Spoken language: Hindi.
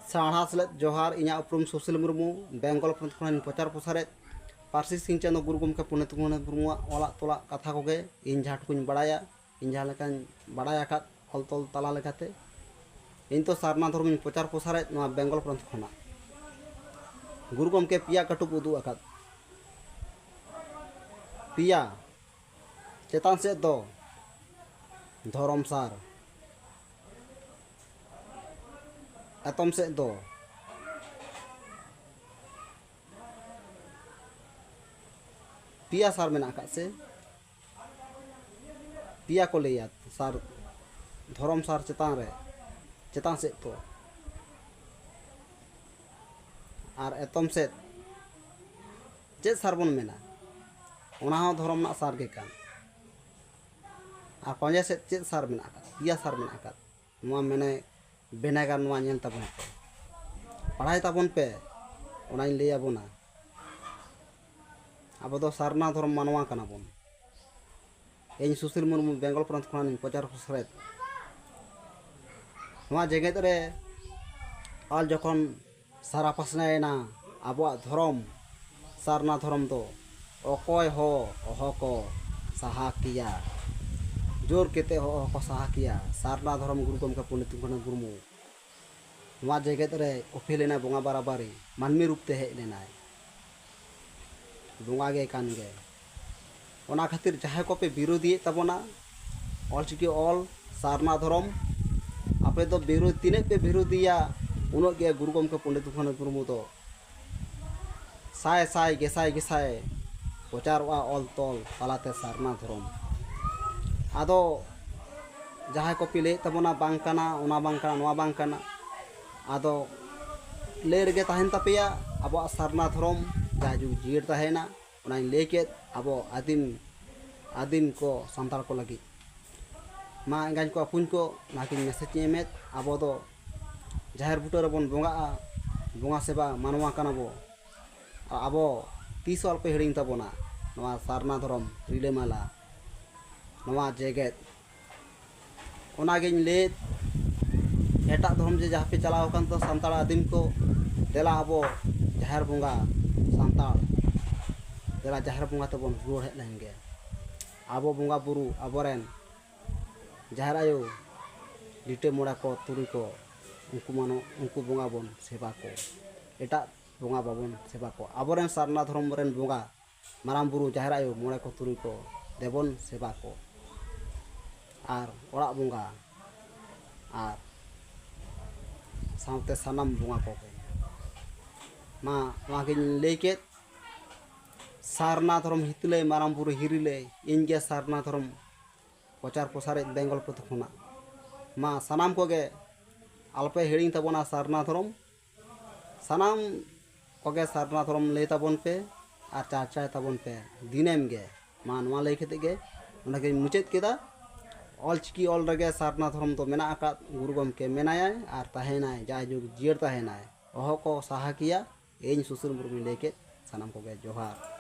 साढ़ा सेलेद जोहार इना उपरुम सुशील मुर्मू बेंगल पनत खन प्रचार प्रसारे पार्सी सिंह चंदो गुरु गमके पंडित रघुनाथ मुर्मू ओला तोला कथा कोगे इन जहाँ टुकुन बड़ाया इन जहाँ लेकान बड़ाया का ऑल तोल तला लेकाते इन तो सारना धर्म प्रचार प्रसारे बेंगल पनत खना गुरु गमके पिया कटुक उदू अकाद पिया चेतान से दो धरम सार एतम से दो पिया सार में से पिया को लिया सार धरम सार चेतान से तो और एतम से चे सार बन मेना उना हो धरम ना सार के कान और पंजे से चे सार में पिया सार में नुआ मेने बेनागार नुआ नेल ताबन पे पढ़ाई ताबन पे उनाइन ले आबोना अब दो सारना धर्म मानवा कना बोन इन सुशील मुर्मू बेंगल प्रांत खन प्रचार प्रसार नुआ जगत रे आल जखन सारा पासनायना आबो धर्म सारना धर्म दो अकय हो अह को साहा किया जोर केते हो को साहा किया सारना धर्म गुरु गमके पंडित रघुनाथ मुर्मू नुआ जगत रे उफेलेना बोंगा बाराबारी मानमी रूप ते हेज लेना बोंगा गे कान गे ओना खातिर जहाँ को पे विरोधी तबना ऑलचिकी ऑल सारना धर्म आपे तो विरोध तीने पे विरोधिया उन गे गुरु गमके पंडित रघुनाथ मुर्मू तो साय साय गेसाय गेसाय प्रचारवा ऑल तोल तालाते सारना धर्म आदो जहाँ को पे ले तबना बांकाना ओना बांकाना नोआ बांकाना आदो ले रगे तहन तपेया अब सारना धर्म जहाँ जुग जीर तहना ओना लेके अब आदिम को संताल को लगी मा एंगाज को अपुन को नाकिन मेसेज एमेत अब दो जाहिर बुटर बन बोंगा सेवा मानवा काना बो अब तीस अल्प हिड़िंग तबना नवा सारना धर्म रिलेमाला नवा जगत ओनागिन ले एटा धर्म जे जहाँ पे चलाव कान तो संताल आदिम को देला अब जाहिर बोंगा संताल देला जाहिर बोंगा तबन रुआड़ हेज लेंगे अब बोंगा बुरु अबरेन जाहिर आयो लिटे मोड़ा को तुरी को उनको बोंगा बन सेवा को एटा बोंगा बाबन सेवा को अबरेन सारना धर्म रेन बोंगा माराम बुरु जाहिर आयो मोड़े को तुरी को देबन सेवा को आर ओड़ा बोंगा आर सामते सानाम बोंगा को मा वागिन लेके सारना धर्म हितले माराम बुरु हिरिले इनगे सारना धर्म प्रचार प्रसार बेंगल पथखना मा सानाम कोगे अल्पे हिड़िंग तबना सारना धर्म सानाम कोगे सारना धर्म ले तबन पे और चाचा तबन पे दिनेम गे मा नवा लई खेते गे उनके मुचेत केदा ऑलचिकी ऑल रगे सारना धर्म तो मेना आका गुरु गमके मेनाय और तहेनाय जा जुग जीर तहेनाय अह को साहा किया इन सुशील मुर्मू लेके सानाम कोगे जोहार।